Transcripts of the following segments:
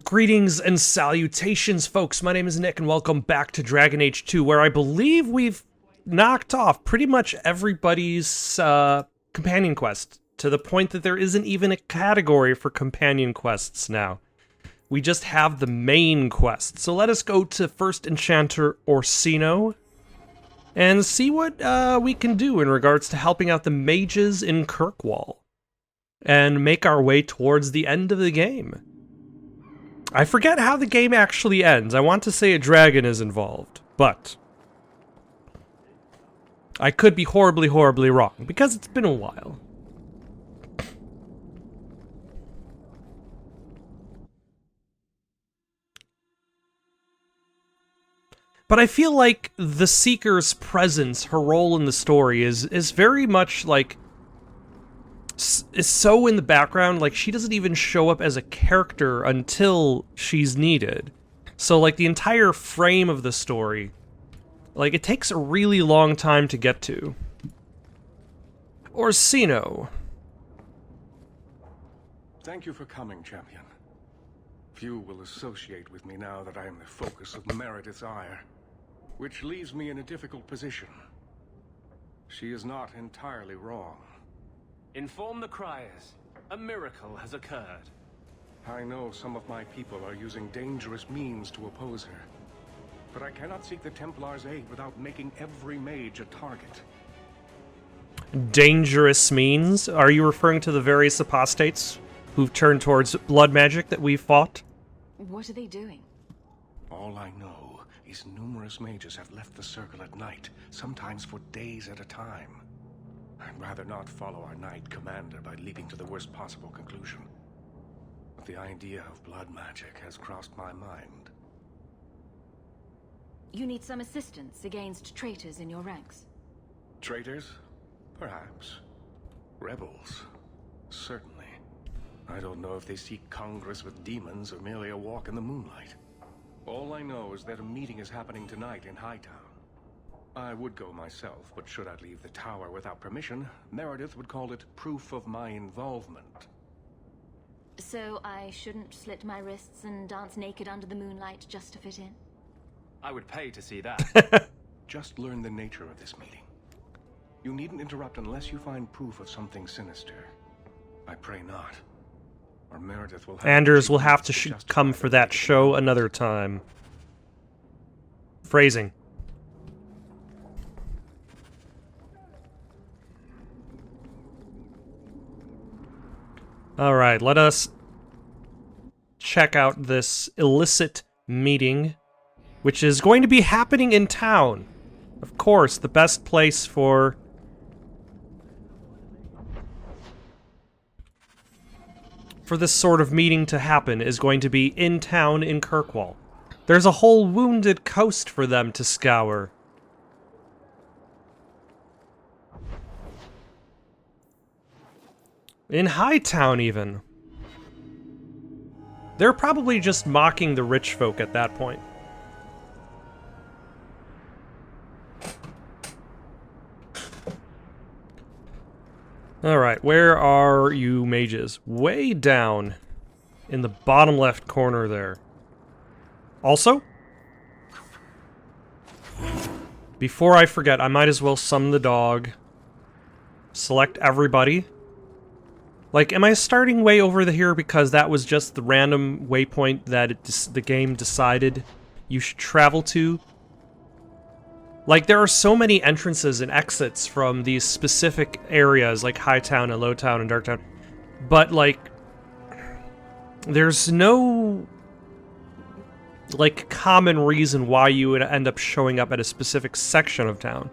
Greetings and salutations, folks. My name is Nick, and welcome back to Dragon Age 2, where I believe we've knocked off pretty much everybody's companion quest, to the point that there isn't even a category for companion quests now. We just have the main quest. So let us go to First Enchanter Orsino and see what we can do in regards to helping out the mages in Kirkwall, and make our way towards the end of the game. I forget how the game actually ends. I want to say a dragon is involved, but I could be horribly, horribly wrong, because it's been a while. But I feel like the Seeker's presence, her role in the story, is very much like is so in the background. Like, she doesn't even show up as a character until she's needed. So, like, the entire frame of the story, like, it takes a really long time to get to. Orsino. Thank you for coming, champion. Few will associate with me now that I am the focus of Meredith's ire, which leaves me in a difficult position. She is not entirely wrong. Inform the criers. A miracle has occurred. I know some of my people are using dangerous means to oppose her, but I cannot seek the Templars' aid without making every mage a target. Dangerous means? Are you referring to the various apostates who've turned towards blood magic that we fought? What are they doing? All I know is numerous mages have left the circle at night, sometimes for days at a time. I'd rather not follow our Knight Commander by leaping to the worst possible conclusion. But the idea of blood magic has crossed my mind. You need some assistance against traitors in your ranks. Traitors? Perhaps. Rebels? Certainly. I don't know if they seek congress with demons or merely a walk in the moonlight. All I know is that a meeting is happening tonight in Hightown. I would go myself, but should I leave the tower without permission, Meredith would call it proof of my involvement. So I shouldn't slit my wrists and dance naked under the moonlight just to fit in? I would pay to see that. Just learn the nature of this meeting. You needn't interrupt unless you find proof of something sinister. I pray not. Or Meredith will have Anders will have to come for that show another time. Phrasing. Alright, let us check out this illicit meeting, which is going to be happening in town. Of course, the best place for this sort of meeting to happen is going to be in town in Kirkwall. There's a whole wounded coast for them to scour. In Hightown, even. They're probably just mocking the rich folk at that point. Alright, where are you mages? Way down in the bottom left corner there. Also, before I forget, I might as well summon the dog. Select everybody. Like, am I starting way over here because that was just the random waypoint that the game decided you should travel to? Like, there are so many entrances and exits from these specific areas, like Hightown and Lowtown and Darktown, but, like, there's no, like, common reason why you would end up showing up at a specific section of town.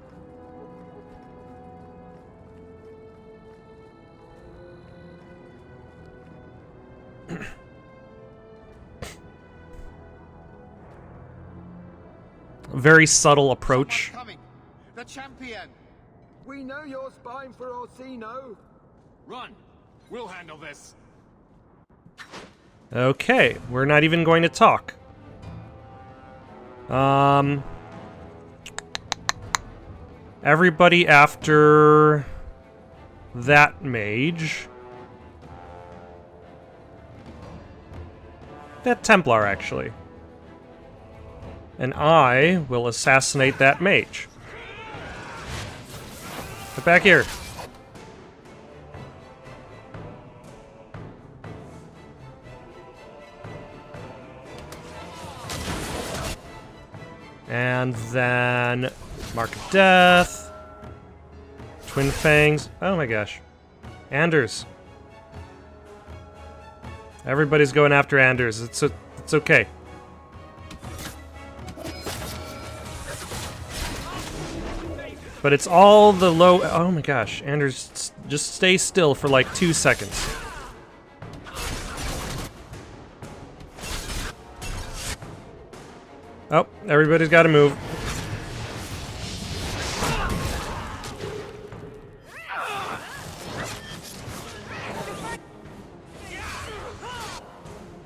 Very subtle approach. Coming. The champion. We know you're spying for Orsino. Run! We'll handle this. Okay, we're not even going to talk. Everybody after that mage. that Templar, actually. And I will assassinate that mage. Get back here. And then Mark of Death. Twin Fangs. Oh my gosh. Anders. Everybody's going after Anders. It's okay. But it's all the low... Oh my gosh. Anders, just stay still for like 2 seconds. Oh, everybody's got to move.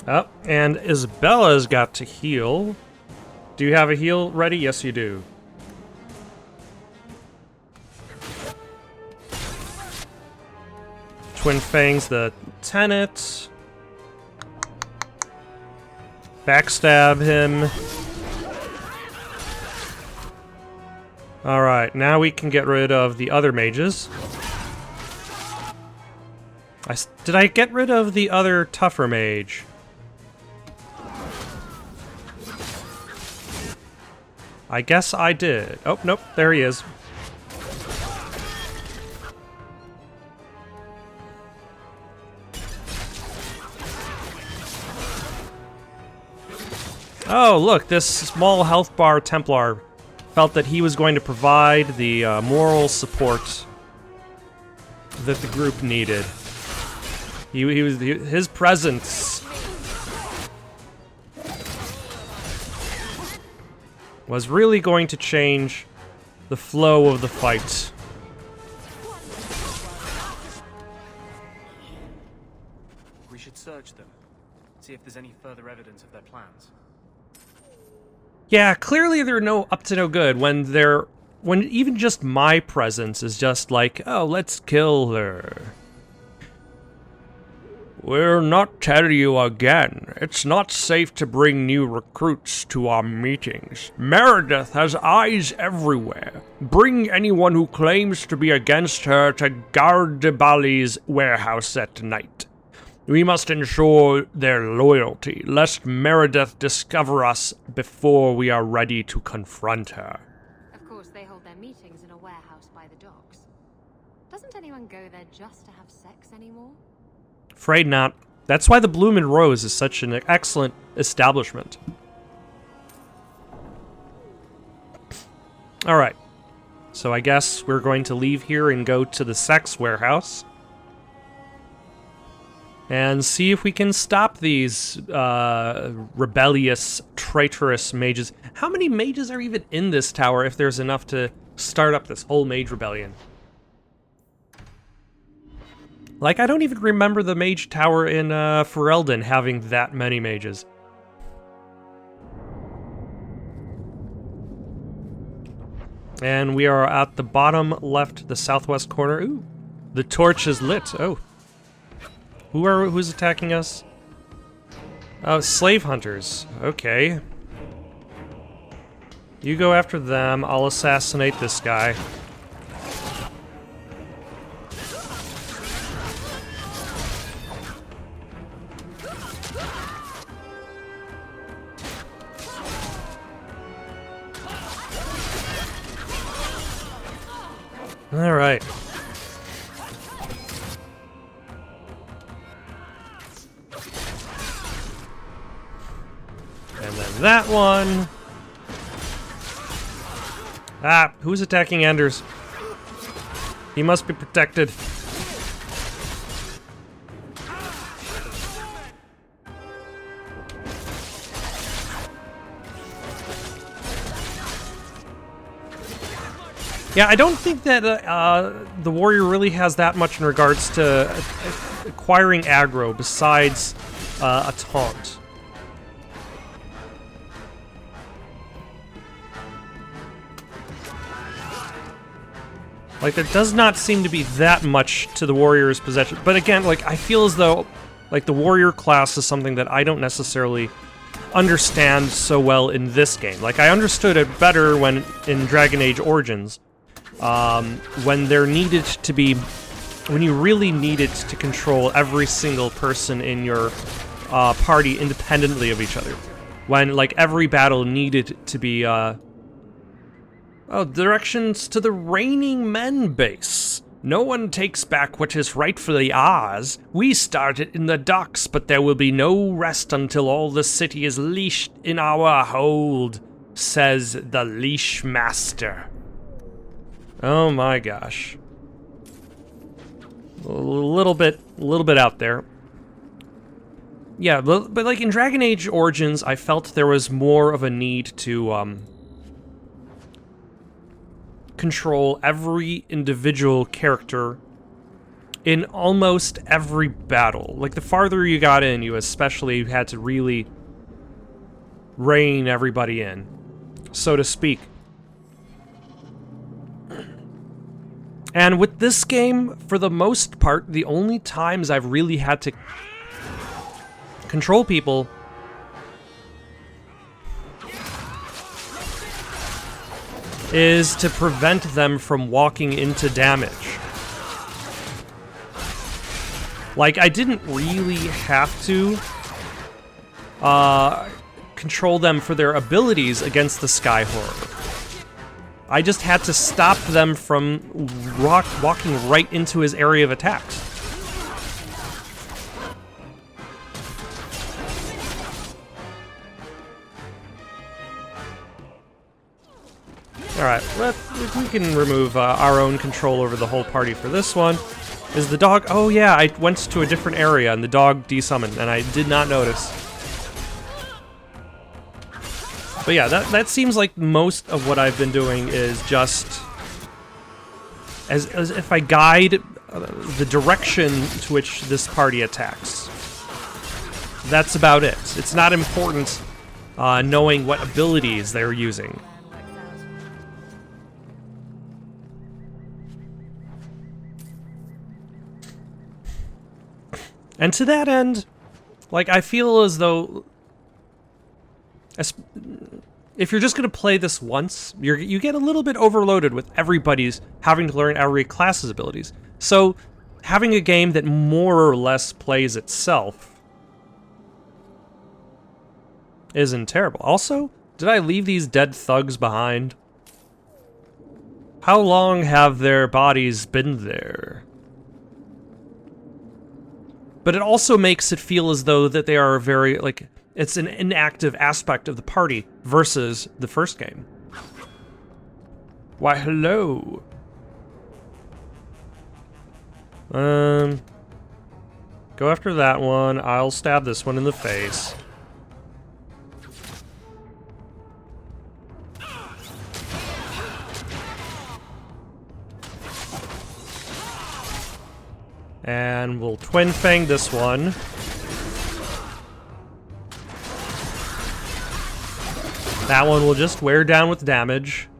Oh, and Isabella's got to heal. Do you have a heal ready? Yes, you do. Twin Fangs the Lieutenant. Backstab him. Alright, now we can get rid of the other mages. Did I get rid of the other tougher mage? I guess I did. Oh, nope, there he is. Oh, look, this small health bar Templar felt that he was going to provide the moral support that the group needed. His presence was really going to change the flow of the fight. We should search them, see if there's any further evidence of their plans. Yeah, clearly they're up to no good when even just my presence is just like, oh, let's kill her. We'll not tell you again. It's not safe to bring new recruits to our meetings. Meredith has eyes everywhere. Bring anyone who claims to be against her to Gardebali's warehouse at night. We must ensure their loyalty, lest Meredith discover us before we are ready to confront her. Of course, they hold their meetings in a warehouse by the docks. Doesn't anyone go there just to have sex anymore? Afraid not. That's why the Bloom and Rose is such an excellent establishment. Alright. So I guess we're going to leave here and go to the sex warehouse. And see if we can stop these rebellious, traitorous mages. How many mages are even in this tower if there's enough to start up this whole mage rebellion? Like, I don't even remember the mage tower in Ferelden having that many mages. And we are at the bottom left, the southwest corner. Ooh, the torch is lit. Oh. Who's attacking us? Oh, slave hunters. Okay. You go after them. I'll assassinate this guy. All right. And then that one. Ah, who's attacking Anders? He must be protected. Yeah, I don't think that the warrior really has that much in regards to acquiring aggro besides a taunt. Like, there does not seem to be that much to the warrior's possession. But again, like, I feel as though Like, the warrior class is something that I don't necessarily understand so well in this game. Like, I understood it better when in Dragon Age Origins, when there needed to be, when you really needed to control every single person in your party independently of each other. When, like, every battle needed to be, oh, directions to the Reigning Men base. No one takes back what is rightfully ours. We started in the docks, but there will be no rest until all the city is leashed in our hold, says the Leash Master. Oh my gosh. A little bit out there. Yeah, but like in Dragon Age Origins, I felt there was more of a need to, control every individual character in almost every battle. Like, the farther you got in, you especially had to really rein everybody in, so to speak. And with this game, for the most part, the only times I've really had to control people is to prevent them from walking into damage. Like, I didn't really have to control them for their abilities against the Sky Horror. I just had to stop them from walking right into his area of attacks. Alright, we can remove our own control over the whole party for this one. Is the dog... Oh yeah, I went to a different area and the dog desummoned, and I did not notice. But yeah, that seems like most of what I've been doing is just... As if I guide the direction to which this party attacks. That's about it. It's not important knowing what abilities they're using. And to that end, like, I feel as though... If you're just going to play this once, you get a little bit overloaded with everybody's having to learn every class's abilities. So, having a game that more or less plays itself isn't terrible. Also, did I leave these dead thugs behind? How long have their bodies been there? But it also makes it feel as though that they are very, like, it's an inactive aspect of the party versus the first game. Why, hello. Go after that one. I'll stab this one in the face. And we'll Twin Fang this one. That one will just wear down with damage.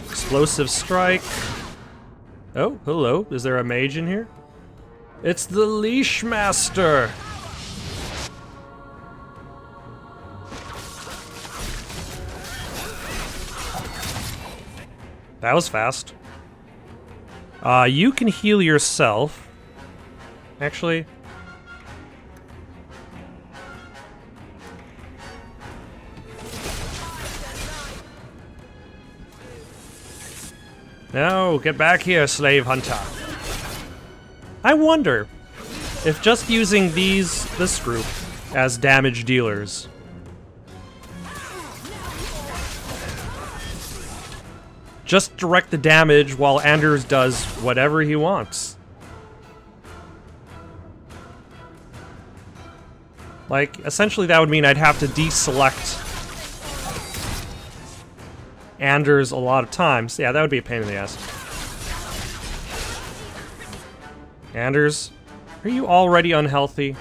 Explosive Strike. Oh, hello. Is there a mage in here? It's the Leash Master! That was fast. You can heal yourself. Actually... No, get back here, slave hunter. I wonder if just using this group as damage dealers just direct the damage while Anders does whatever he wants. Like, essentially that would mean I'd have to deselect Anders a lot of times. Yeah, that would be a pain in the ass. Anders, are you already unhealthy?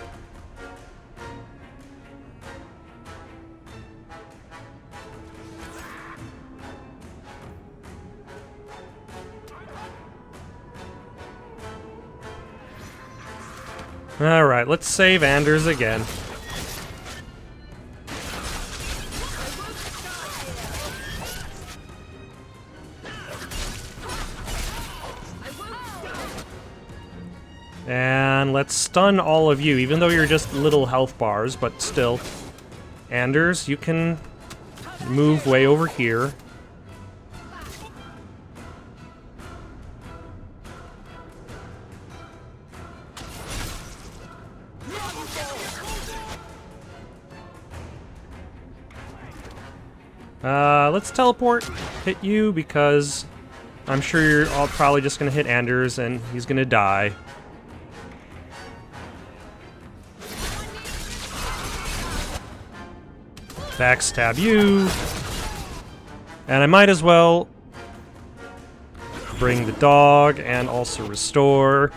Alright, let's save Anders again. And let's stun all of you, even though you're just little health bars, but still. Anders, you can move way over here. Let's teleport, hit you, because I'm sure you're all probably just gonna hit Anders and he's gonna die. Backstab you. And I might as well bring the dog and also restore.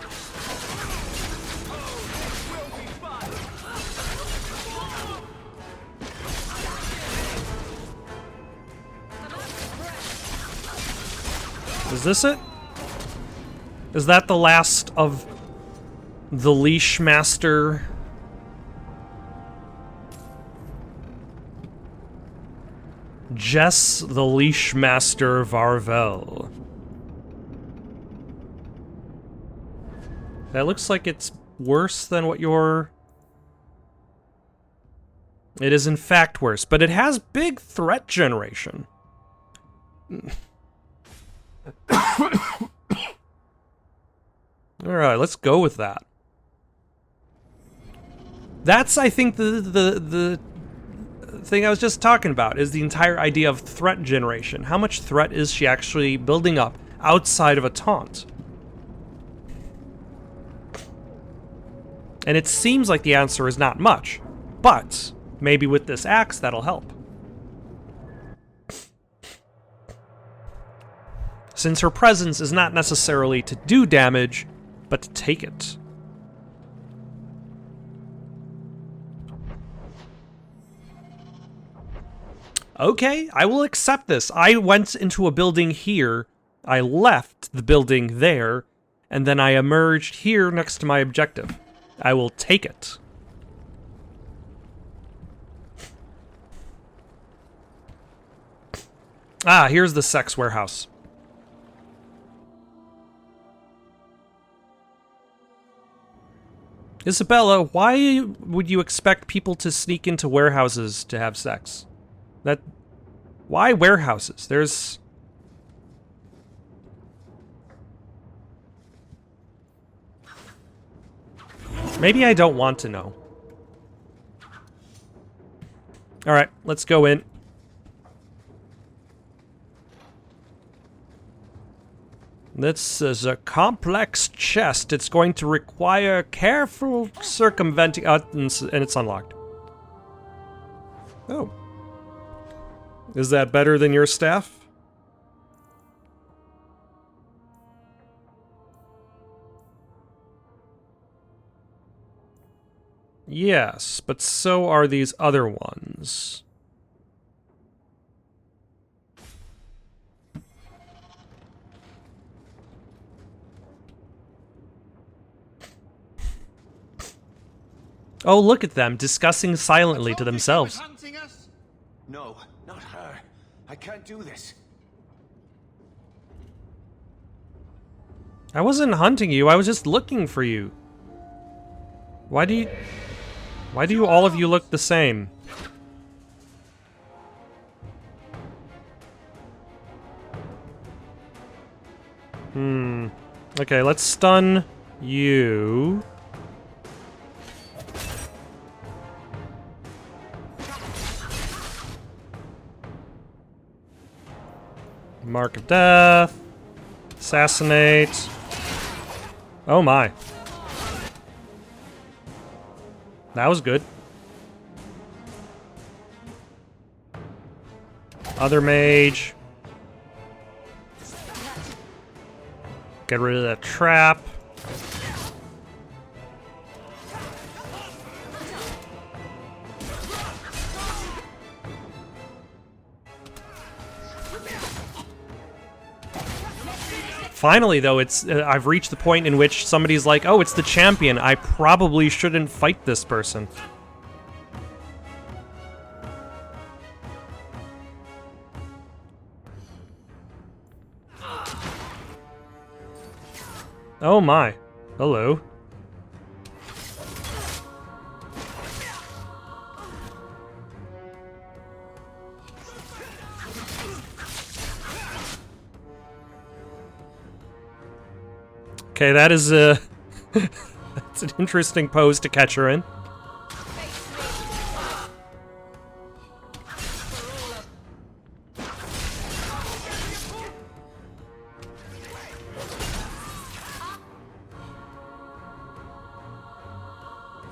Is this it? Is that the last of the Leash Master? Jess the Leash Master Varvel. That looks like it's worse than what you're... It is in fact worse, but it has big threat generation. Alright, let's go with that. That's, I think, the thing I was just talking about, is the entire idea of threat generation. How much threat is she actually building up outside of a taunt? And it seems like the answer is not much, but maybe with this axe that'll help. Since her presence is not necessarily to do damage, but to take it. Okay, I will accept this. I went into a building here, I left the building there, and then I emerged here next to my objective. I will take it. Ah, here's the sex warehouse. Isabella, why would you expect people to sneak into warehouses to have sex? Why warehouses? There's... Maybe I don't want to know. Alright, let's go in. This is a complex chest. It's going to require careful circumventing... and it's unlocked. Oh. Is that better than your staff? Yes, but so are these other ones. Oh, look at them, discussing silently to themselves. No, not her. I can't do this. I wasn't hunting you, I was just looking for you. Why do you all of you look the same? Okay, let's stun you. Mark of Death. Assassinate. Oh my. That was good. Other mage. Get rid of that trap. Finally, though, it's I've reached the point in which somebody's like, oh, it's the champion. I probably shouldn't fight this person. Oh my. Hello. Okay, that is that's an interesting pose to catch her in.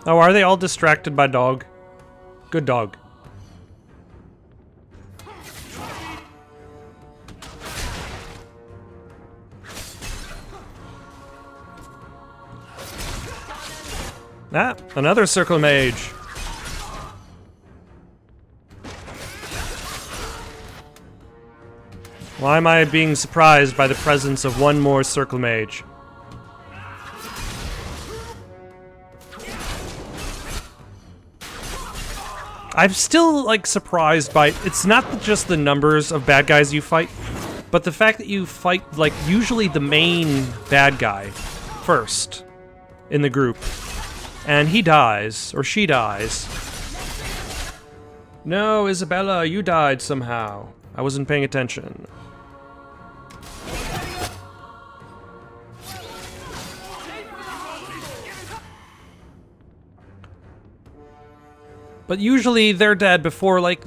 Oh, are they all distracted by dog? Good dog. Ah, another circle mage. Why am I being surprised by the presence of one more circle mage? I'm still, like, surprised by... It's not just the numbers of bad guys you fight, but the fact that you fight, like, usually the main bad guy first in the group. And he dies, or she dies. No, Isabella, you died somehow. I wasn't paying attention. But usually they're dead before, like,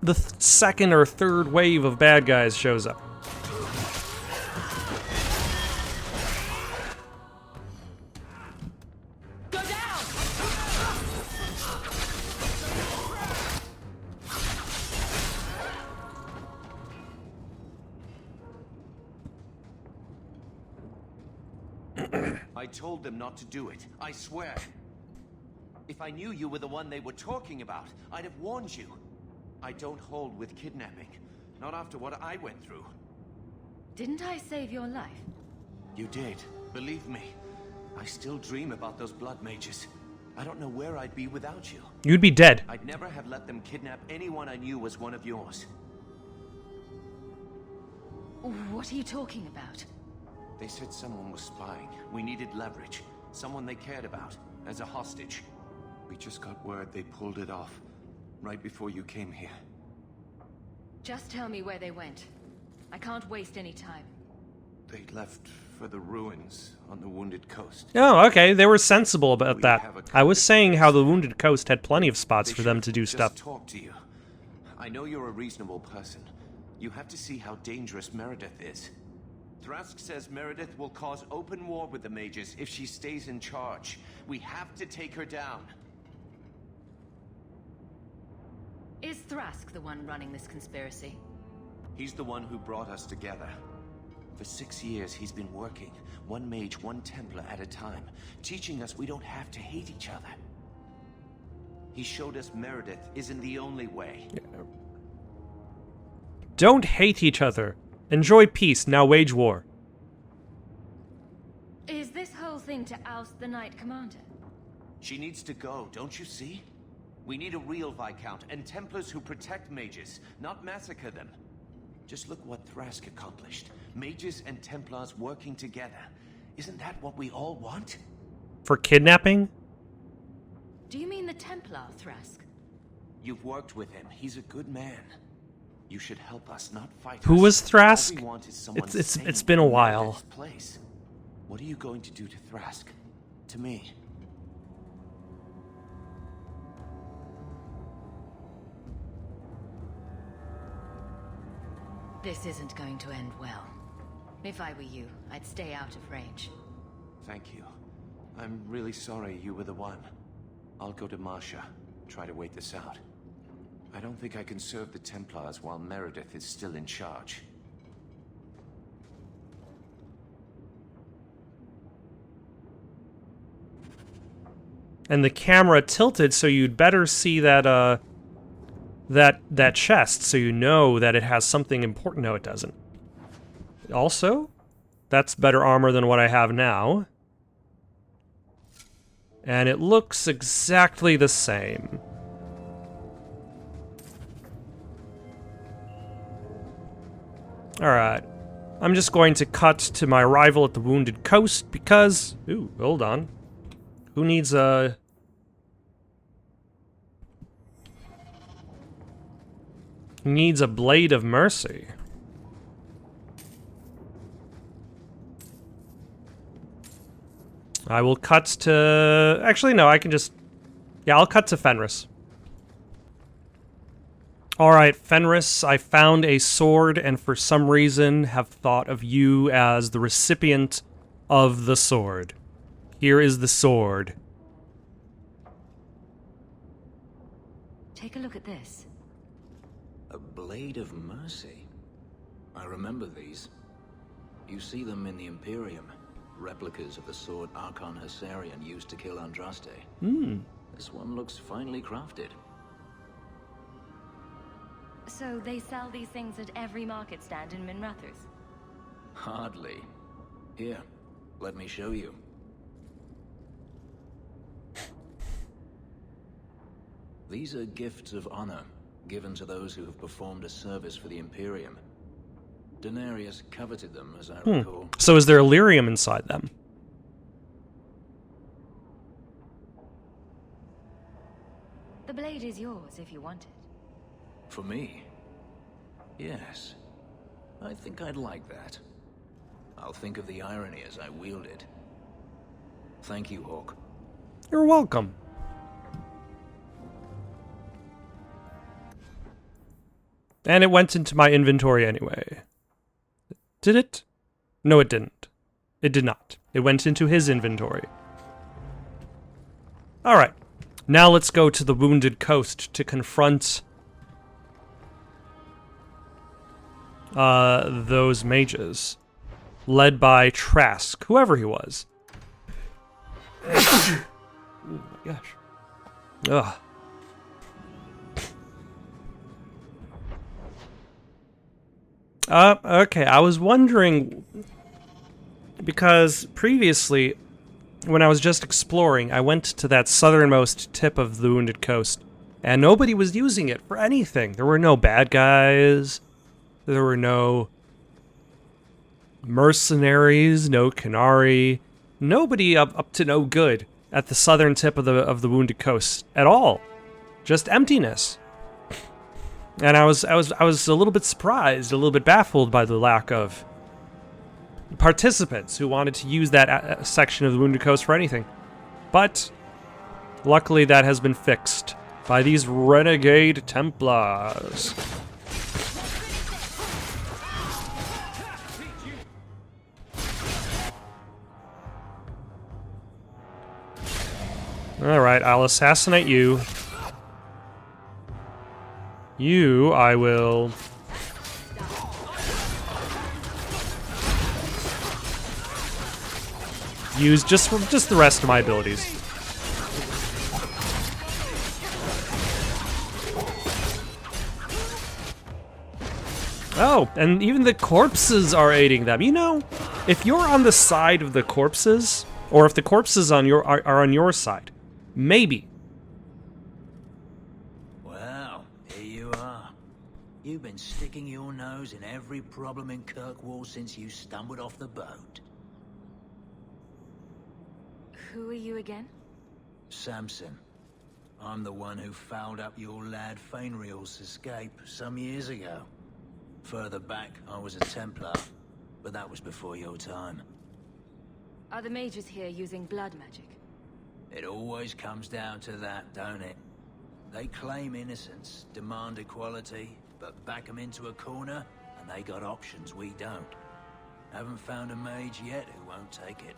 the second or third wave of bad guys shows up. I told them not to do it, I swear. If I knew you were the one they were talking about, I'd have warned you. I don't hold with kidnapping. Not after what I went through. Didn't I save your life? You did. Believe me. I still dream about those blood mages. I don't know where I'd be without you. You'd be dead. I'd never have let them kidnap anyone I knew was one of yours. What are you talking about? They said someone was spying. We needed leverage. Someone they cared about. As a hostage. We just got word they pulled it off. Right before you came here. Just tell me where they went. I can't waste any time. They left for the ruins on the Wounded Coast. Oh, okay. They were sensible about that. I was saying how the Wounded Coast had plenty of spots for them to do stuff. Talk to you. I know you're a reasonable person. You have to see how dangerous Meredith is. Thrask says Meredith will cause open war with the mages if she stays in charge. We have to take her down. Is Thrask the one running this conspiracy? He's the one who brought us together. For 6 years, he's been working, one mage, one Templar at a time, teaching us we don't have to hate each other. He showed us Meredith isn't the only way. Don't hate each other. Enjoy peace, now wage war. Is this whole thing to oust the Knight Commander? She needs to go, don't you see? We need a real Viscount and Templars who protect mages, not massacre them. Just look what Thrask accomplished. Mages and Templars working together. Isn't that what we all want? For kidnapping? Do you mean the Templar, Thrask? You've worked with him. He's a good man. You should help us, not fight us. Who was Thrask? All we want is someone It's been a while. Place. What are you going to do to Thrask? To me? This isn't going to end well. If I were you, I'd stay out of range. Thank you. I'm really sorry you were the one. I'll go to Marsha, try to wait this out. I don't think I can serve the Templars while Meredith is still in charge. And the camera tilted, so you'd better see that, that chest, so you know that it has something important. No, it doesn't. Also, That's better armor than what I have now. And it looks exactly the same. Alright. I'm just going to cut to my arrival at the Wounded Coast because... Ooh, hold on. Who needs a... Needs a Blade of Mercy? I will cut to... Actually, no, I can just... Yeah, I'll cut to Fenris. Alright, Fenris, I found a sword and for some reason have thought of you as the recipient of the sword. Here is the sword. Take a look at this. A Blade of Mercy. I remember these. You see them in the Imperium. Replicas of the sword Archon Husarian used to kill Andraste. This one looks finely crafted. So they sell these things at every market stand in Minrathous? Hardly. Here, let me show you. These are gifts of honor, given to those who have performed a service for the Imperium. Denarius coveted them, as I recall. So is there Illyrium inside them? The blade is yours if you want it. For me? Yes. I think I'd like that. I'll think of the irony as I wield it. Thank you, Hawk. You're welcome. And it went into my inventory anyway. Did it? No, it didn't. It did not. It went into his inventory. Alright. Now let's go to the Wounded Coast to confront those mages. Led by Trask, whoever he was. Oh my gosh. Ugh. Okay, I was wondering, because previously, when I was just exploring, I went to that southernmost tip of the Wounded Coast, and nobody was using it for anything. There were no bad guys, there were no mercenaries, no Canary, nobody up to no good at the southern tip of the Wounded Coast at all. Just emptiness. And I was a little bit surprised, a little bit baffled by the lack of participants who wanted to use that section of the Wounded Coast for anything. But luckily that has been fixed by these renegade Templars. Alright, I'll assassinate you. You, I will... use just the rest of my abilities. Oh, and even the corpses are aiding them. You know, if you're on the side of the corpses, or if the corpses are on your side, maybe. Well, here you are. You've been sticking your nose in every problem in Kirkwall since you stumbled off the boat. Who are you again? Samson. I'm the one who fouled up your lad Fainriel's escape some years ago. Further back, I was a Templar, but that was before your time. Are the mages here using blood magic? It always comes down to that, don't it? They claim innocence, demand equality, but back them into a corner, and they got options we don't. Haven't found a mage yet who won't take it.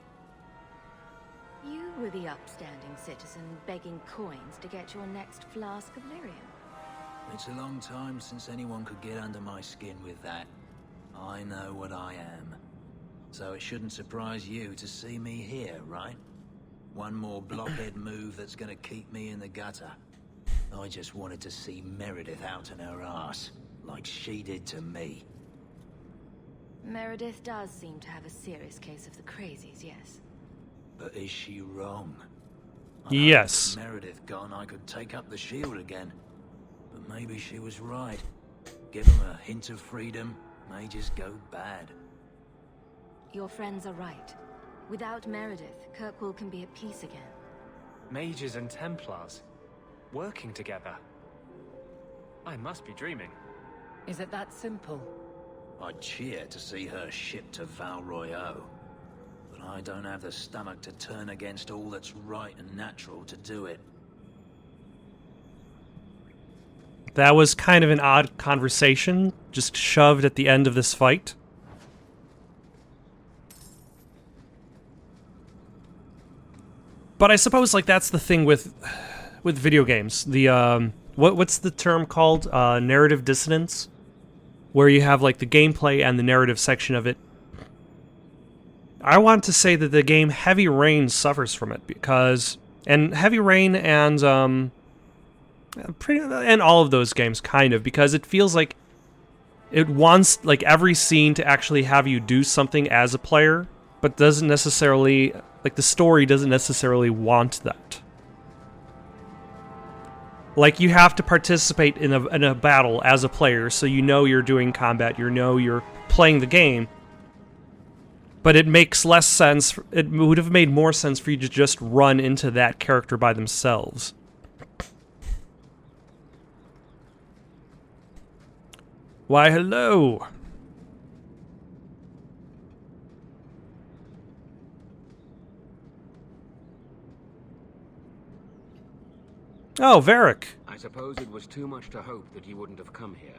You were the upstanding citizen begging coins to get your next flask of lyrium. It's a long time since anyone could get under my skin with that. I know what I am. So it shouldn't surprise you to see me here, right? One more blockhead move that's gonna keep me in the gutter. I just wanted to see Meredith out in her ass, like she did to me. Meredith does seem to have a serious case of the crazies, yes. But is she wrong? Yes. With Meredith gone, I could take up the shield again. But maybe she was right. Give them a hint of freedom, may just go bad. Your friends are right. Without Meredith, Kirkwall can be at peace again. Mages and Templars, working together. I must be dreaming. Is it that simple? I'd cheer to see her shipped to Val Royeaux. But I don't have the stomach to turn against all that's right and natural to do it. That was kind of an odd conversation, just shoved at the end of this fight. But I suppose, like, that's the thing with video games. The what's the term called? Narrative dissonance, where you have like the gameplay and the narrative section of it. I want to say that the game Heavy Rain suffers from it and Heavy Rain and all of those games kind of, because it feels like it wants like every scene to actually have you do something as a player, but doesn't necessarily, like, the story doesn't necessarily want that. Like, you have to participate in a battle as a player, so you know you're doing combat, you know you're playing the game. But it makes less sense, it would have made more sense for you to just run into that character by themselves. Why, hello! Oh, Varric. I suppose it was too much to hope that you wouldn't have come here.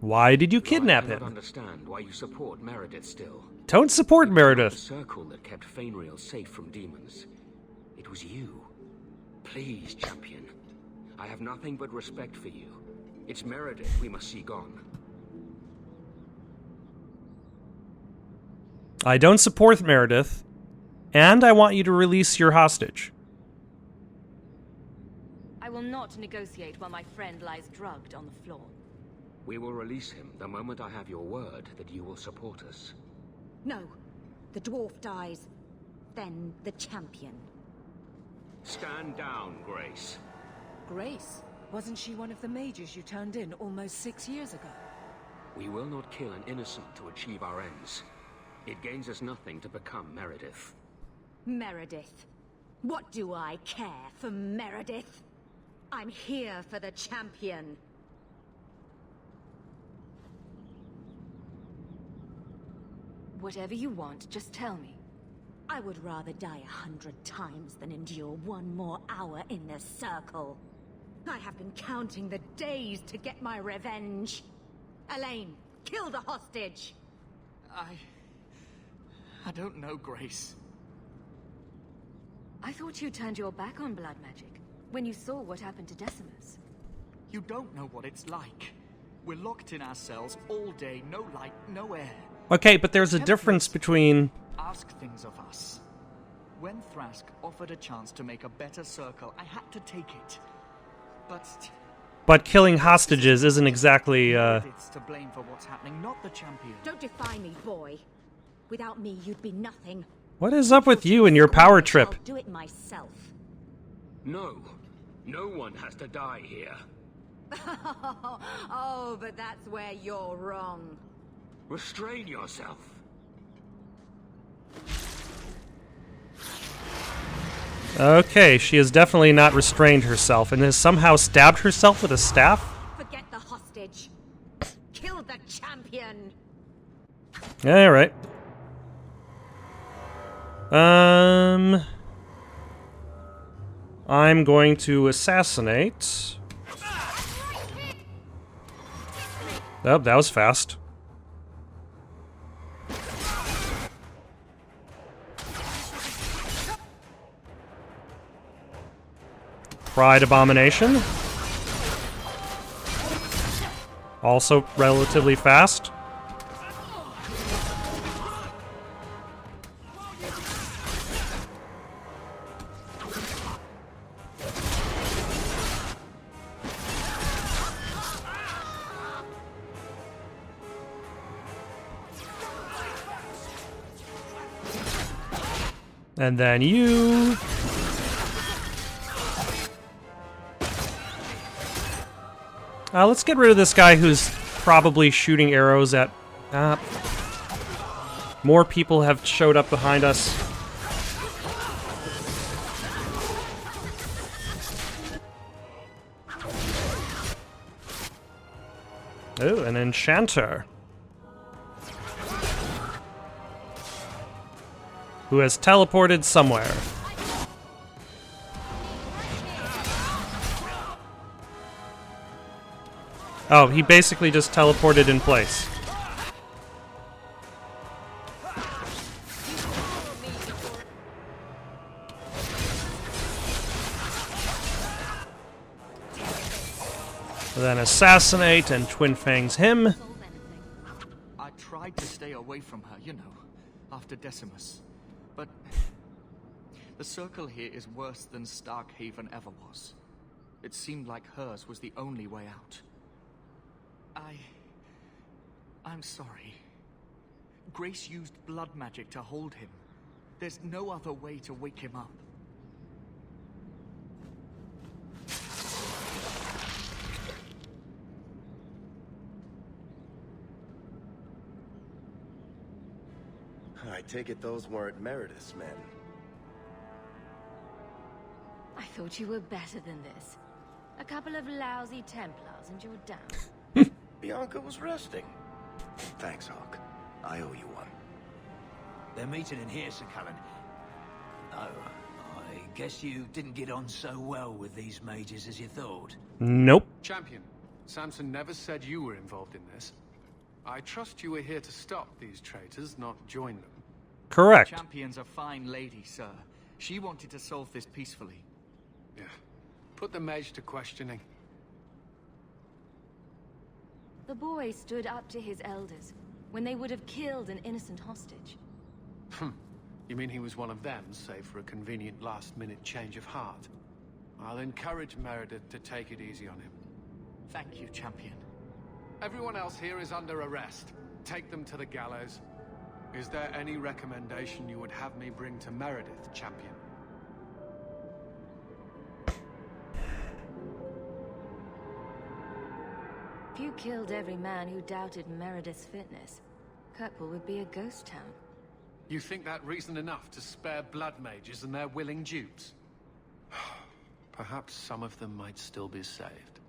Why did you kidnap him? I don't understand why you support Meredith still. Don't support Meredith. The circle that kept Fainreal safe from demons. It was you. Please, champion. I have nothing but respect for you. It's Meredith we must see gone. I don't support Meredith, and I want you to release your hostage. I will not negotiate while my friend lies drugged on the floor. We will release him the moment I have your word that you will support us. No. The dwarf dies. Then the champion. Stand down, Grace. Grace? Wasn't she one of the mages you turned in almost 6 years ago? We will not kill an innocent to achieve our ends. It gains us nothing to become Meredith. Meredith. What do I care for Meredith? I'm here for the champion. Whatever you want, just tell me. I would rather die 100 times than endure one more hour in this circle. I have been counting the days to get my revenge. Elaine, kill the hostage! I don't know, Grace. I thought you turned your back on blood magic when you saw what happened to Decimus. You don't know what it's like. We're locked in our cells all day, no light, no air. Okay, but there's a difference between... Ask things of us. When Thrask offered a chance to make a better circle, I had to take it. But killing hostages isn't exactly, It's to blame for what's happening, not the champion. Don't defy me, boy. Without me, you'd be nothing. What is up with you and your power trip? I'll do it myself. No. No one has to die here. Oh, but that's where you're wrong. Restrain yourself. Okay, she has definitely not restrained herself and has somehow stabbed herself with a staff? Forget the hostage. Kill the champion. Alright. I'm going to assassinate. Oh, that was fast. Pride Abomination. Also relatively fast. And then you... let's get rid of this guy who's probably shooting arrows at... more people have showed up behind us. Oh, an enchanter. Who has teleported somewhere. Oh, he basically just teleported in place. Then assassinate and Twin Fangs him. I tried to stay away from her, you know, after Decimus. But the circle here is worse than Starkhaven ever was. It seemed like hers was the only way out. I'm sorry. Grace used blood magic to hold him. There's no other way to wake him up. I take it those weren't Meredith's men. I thought you were better than this. A couple of lousy Templars and you're down. Bianca was resting. Thanks, Hawk. I owe you one. They're meeting in here, Sir Cullen. Oh, I guess you didn't get on so well with these mages as you thought. Nope. Champion, Samson never said you were involved in this. I trust you were here to stop these traitors, not join them. Correct. Champion's a fine lady, sir. She wanted to solve this peacefully. Yeah. Put the mage to questioning. The boy stood up to his elders when they would have killed an innocent hostage. You mean he was one of them, save for a convenient last-minute change of heart? I'll encourage Meredith to take it easy on him. Thank you, Champion. Everyone else here is under arrest. Take them to the gallows. Is there any recommendation you would have me bring to Meredith, Champion? If you killed every man who doubted Meredith's fitness, Kirkwall would be a ghost town. You think that reason enough to spare blood mages and their willing dupes? Perhaps some of them might still be saved.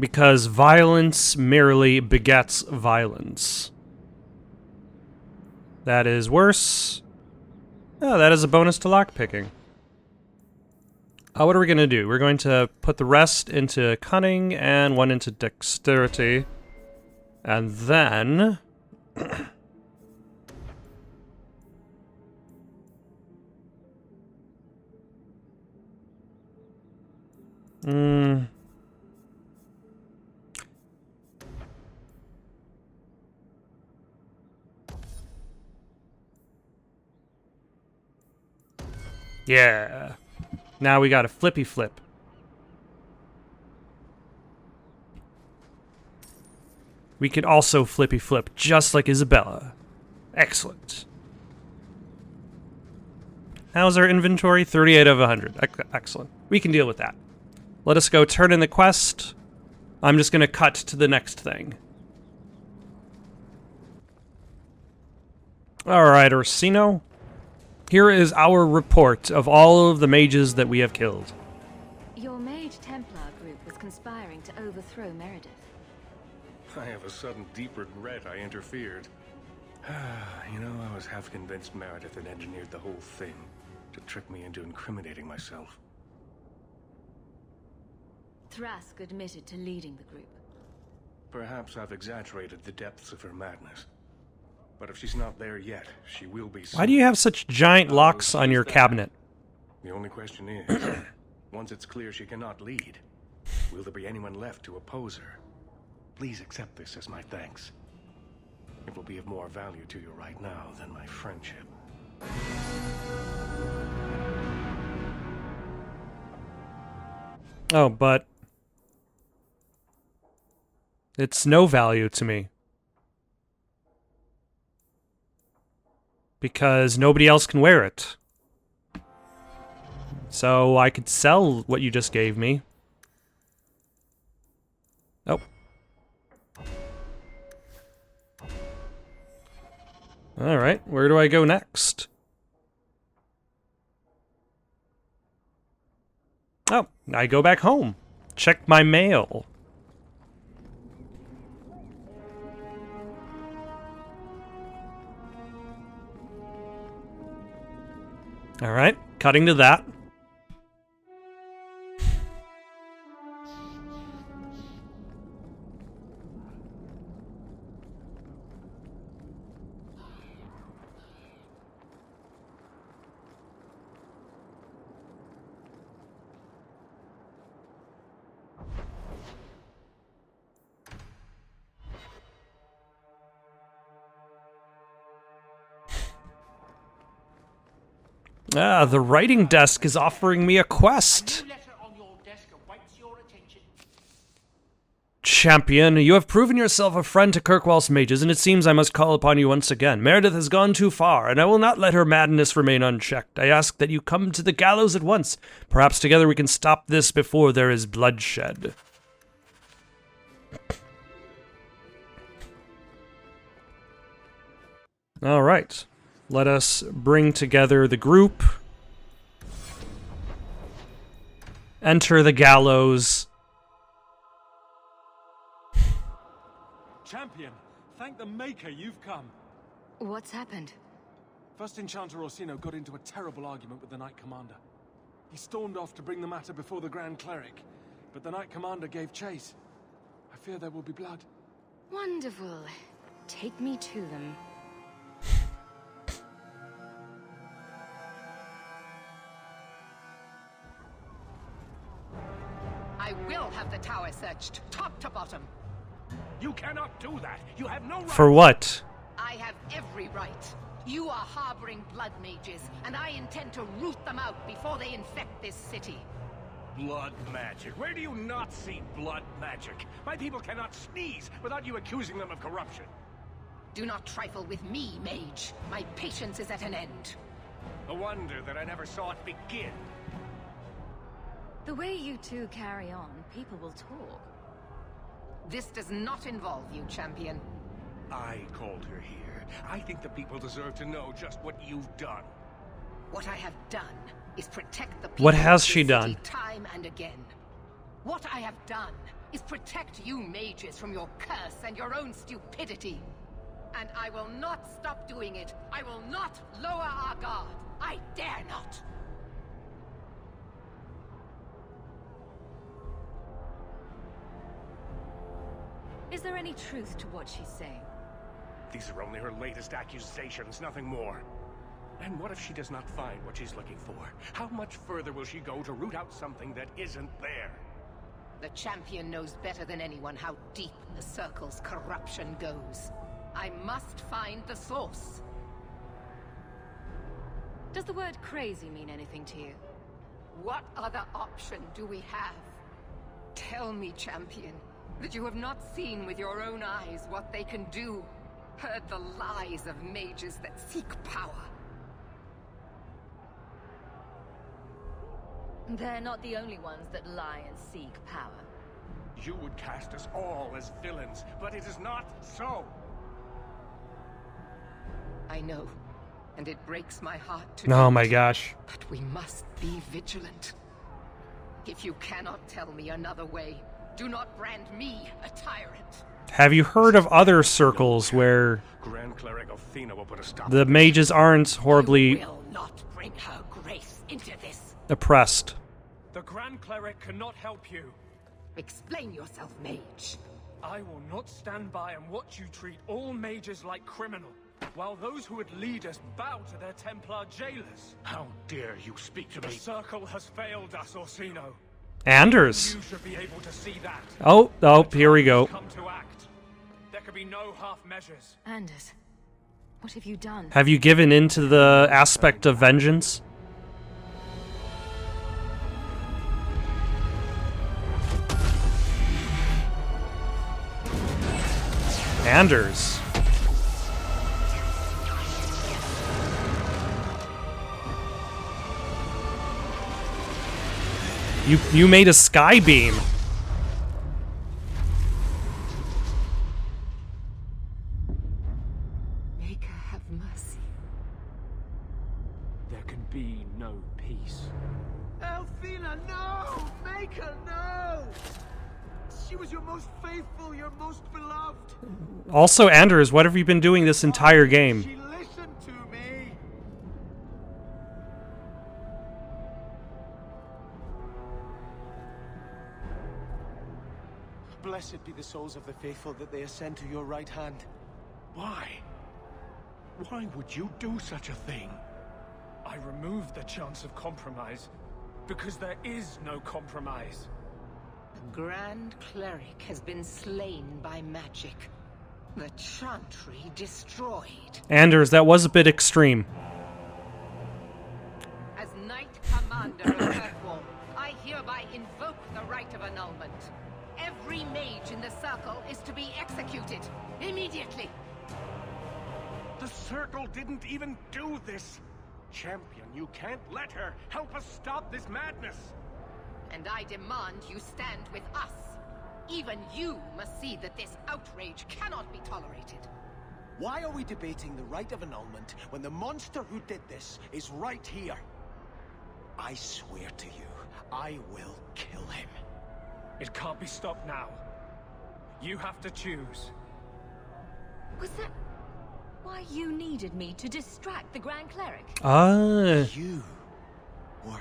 Because violence merely begets violence. That is worse. Oh, that is a bonus to lockpicking. What are we going to do? We're going to put the rest into cunning and one into dexterity. And then... Yeah. Now we got a flippy flip. We can also flippy flip, just like Isabella. Excellent. How's our inventory? 38 of 100. Excellent. We can deal with that. Let us go turn in the quest. I'm just going to cut to the next thing. Alright, Orsino. Here is our report of all of the mages that we have killed. Your Mage Templar group was conspiring to overthrow Meredith. I have a sudden deep regret I interfered. You know, I was half convinced Meredith had engineered the whole thing to trick me into incriminating myself. Thrask admitted to leading the group. Perhaps I've exaggerated the depths of her madness. But if she's not there yet, she will be soon. Why do you have such giant locks on your cabinet? The only question is, once it's clear she cannot lead, will there be anyone left to oppose her? Please accept this as my thanks. It will be of more value to you right now than my friendship. Oh, but... it's no value to me. because nobody else can wear it. So I could sell what you just gave me. Oh. Alright, where do I go next? Oh, I go back home. Check my mail. Alright, cutting to that. Ah, the writing desk is offering me a quest. Champion, you have proven yourself a friend to Kirkwall's mages, and it seems I must call upon you once again. Meredith has gone too far, and I will not let her madness remain unchecked. I ask that you come to the gallows at once. Perhaps together we can stop this before there is bloodshed. All right. Let us bring together the group. Enter the gallows. Champion, thank the Maker you've come. What's happened? First Enchanter Orsino got into a terrible argument with the Knight Commander. He stormed off to bring the matter before the Grand Cleric, but the Knight Commander gave chase. I fear there will be blood. Wonderful. Take me to them. I will have the tower searched, top to bottom. You cannot do that. You have no right. For what? I have every right. You are harboring blood mages, and I intend to root them out before they infect this city. Blood magic? Where do you not see blood magic? My people cannot sneeze without you accusing them of corruption. Do not trifle with me, mage. My patience is at an end. A wonder that I never saw it begin. The way you two carry on, people will talk. This does not involve you, champion. I called her here. I think the people deserve to know just what you've done. What I have done is protect the people. What has of she this done? city time and again. What I have done is protect you mages from your curse and your own stupidity. And I will not stop doing it. I will not lower our guard. I dare not. Is there any truth to what she's saying? These are only her latest accusations, nothing more. And what if she does not find what she's looking for? How much further will she go to root out something that isn't there? The champion knows better than anyone how deep the Circle's corruption goes. I must find the source. Does the word crazy mean anything to you? What other option do we have? Tell me, champion, that you have not seen with your own eyes what they can do. Heard the lies of mages that seek power. They're not the only ones that lie and seek power. You would cast us all as villains, but it is not so. I know, and it breaks my heart to Oh do my it. gosh. But we must be vigilant. If you cannot tell me another way, do not brand me a tyrant. Have you heard of other circles where Grand Cleric Athena will put a stop. the mages aren't horribly Will not bring her grace into this. oppressed? The Grand Cleric cannot help you. Explain yourself, mage. I will not stand by and watch you treat all mages like criminal, while those who would lead us bow to their Templar jailers. How dare you speak to The me? Circle has failed us, Orsino. Anders. You should be able to see that. Oh, here we go. Come to act. There could be no half measures. Anders, what have you done? Have you given in to the aspect of vengeance? Anders. You made a sky beam. Make her have mercy. There can be no peace. Elfina, no! Make her, no! She was your most faithful, your most beloved. Also, Anders, what have you been doing this entire game? She listened to me. Blessed be the souls of the faithful that they ascend to your right hand. Why? Why would you do such a thing? I removed the chance of compromise because there is no compromise. The Grand Cleric has been slain by magic. The Chantry destroyed. Anders, that was a bit extreme. As Knight Commander of Kirkwall, I hereby invoke the right of annulment. Every mage in the Circle is to be executed immediately. The Circle didn't even do this. Champion, you can't let her. Help us stop this madness. And I demand you stand with us. Even you must see that this outrage cannot be tolerated. Why are we debating the right of annulment when the monster who did this is right here? I swear to you, I will kill him. It can't be stopped now. You have to choose. Was that why you needed me to distract the Grand Cleric?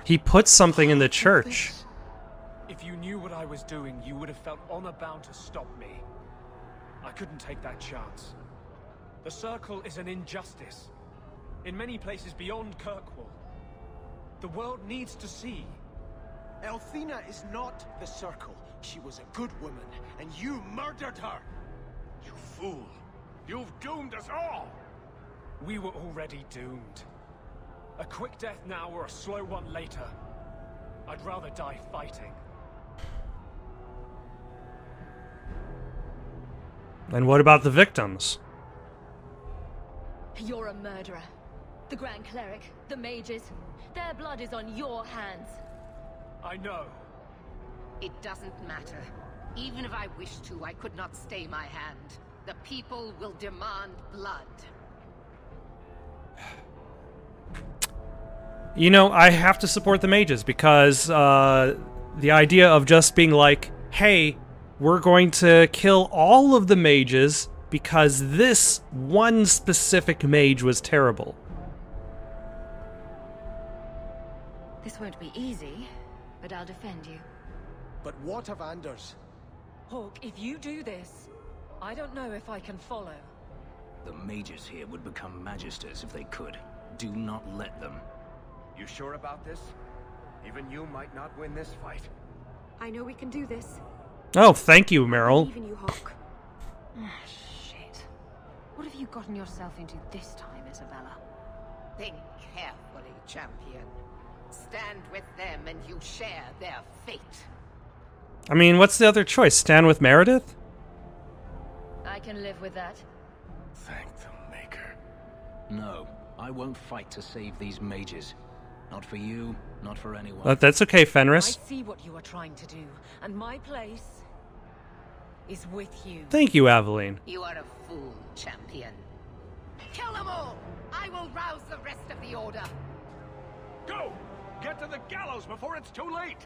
He put something in the church. If you knew what I was doing, you would have felt honor-bound to stop me. I couldn't take that chance. The Circle is an injustice. In many places beyond Kirkwall. The world needs to see. Elfina is not the Circle. She was a good woman, and you murdered her! You fool! You've doomed us all! We were already doomed. A quick death now or a slow one later. I'd rather die fighting. And what about the victims? You're a murderer. The Grand Cleric, the mages, their blood is on your hands. I know. It doesn't matter. Even if I wished to, I could not stay my hand. The people will demand blood. You know, I have to support the mages because the idea of just being like, hey, we're going to kill all of the mages because this one specific mage was terrible. This won't be easy, but I'll defend you. But what of Anders? Hawk, if you do this, I don't know if I can follow. The mages here would become magisters if they could. Do not let them. You sure about this? Even you might not win this fight. I know we can do this. Oh, thank you, Meryl. Even you, Hawk. Shit. What have you gotten yourself into this time, Isabella? Think carefully, champion. Stand with them and you share their fate. I mean, what's the other choice? Stand with Meredith? I can live with that. Thank the Maker. No, I won't fight to save these mages. Not for you, not for anyone. That's okay, Fenris. I see what you are trying to do, and my place is with you. Thank you, Aveline. You are a fool, champion. Kill them all! I will rouse the rest of the Order. Go! Get to the gallows before it's too late!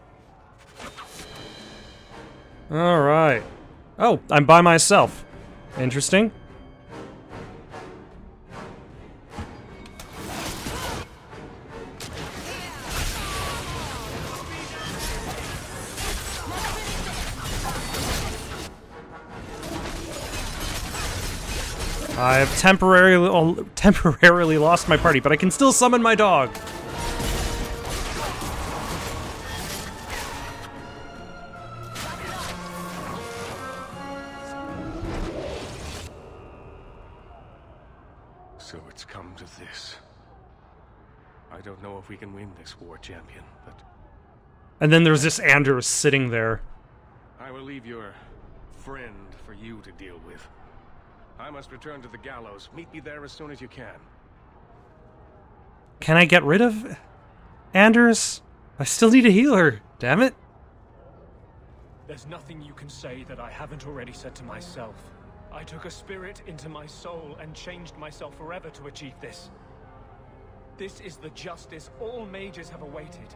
Alright. Oh, I'm by myself. Interesting. I have temporarily lost my party, but I can still summon my dog. So it's come to this. I don't know if we can win this war, champion, but And then there's this Anders sitting there. I will leave your friend for you to deal with. I must return to the gallows. Meet me there as soon as you can. Can I get rid of Anders? I still need a healer. Damn it. There's nothing you can say that I haven't already said to myself. I took a spirit into my soul and changed myself forever to achieve this. This is the justice all mages have awaited.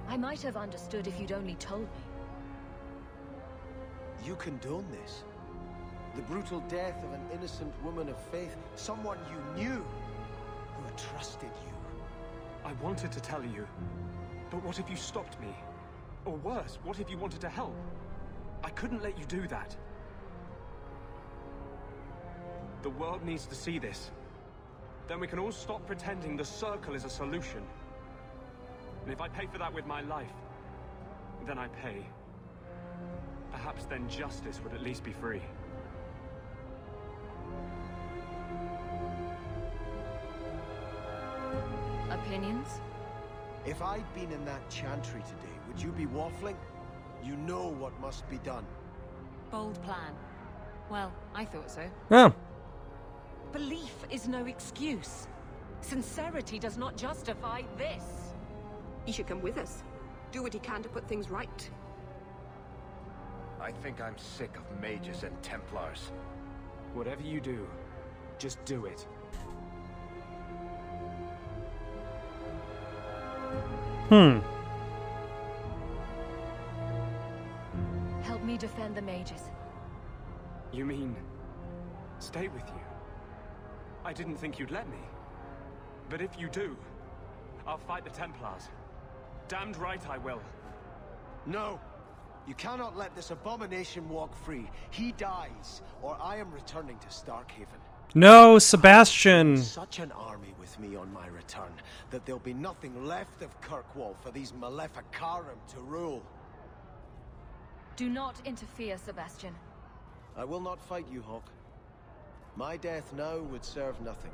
I might have understood if you'd only told me. You condone this? The brutal death of an innocent woman of faith, someone you knew, who had trusted you. I wanted to tell you, but what if you stopped me? Or worse, what if you wanted to help? I couldn't let you do that. The world needs to see this. Then we can all stop pretending the Circle is a solution. And if I pay for that with my life, then I pay. Perhaps then justice would at least be free. Opinions? If I'd been in that chantry today, would you be waffling? You know what must be done. Bold plan. Well, I thought so. Oh. Belief is no excuse. Sincerity does not justify this. He should come with us. Do what he can to put things right. I think I'm sick of mages and Templars. Whatever you do, just do it. Help me defend the mages. You mean, stay with you? I didn't think you'd let me. But if you do, I'll fight the Templars. Damned right I will. No! You cannot let this abomination walk free. He dies, or I am returning to Starkhaven. No, Sebastian! Such an army with me on my return, that there'll be nothing left of Kirkwall for these Maleficarum to rule. Do not interfere, Sebastian. I will not fight you, Hawk. My death now would serve nothing.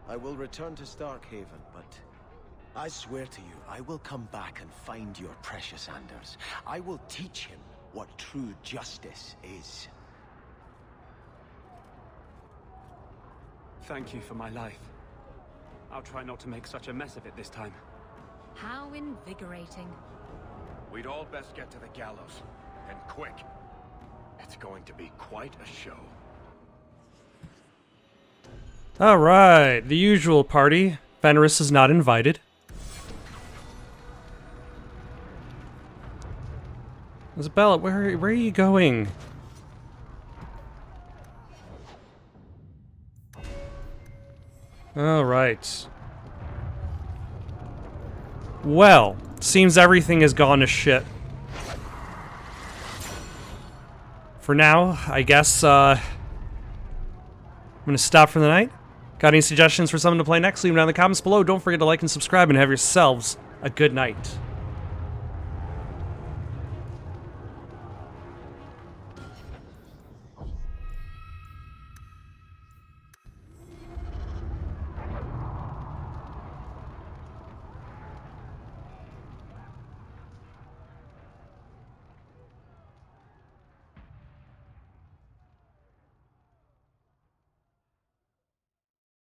I will return to Starkhaven, but I swear to you, I will come back and find your precious Anders. I will teach him what true justice is. Thank you for my life. I'll try not to make such a mess of it this time. How invigorating. We'd all best get to the gallows. And quick. It's going to be quite a show. Alright, the usual party. Fenris is not invited. Isabella, where are you going? Alright. Well, seems everything has gone to shit. For now, I guess, I'm gonna stop for the night. Got any suggestions for something to play next? Leave them down in the comments below. Don't forget to like and subscribe and have yourselves a good night.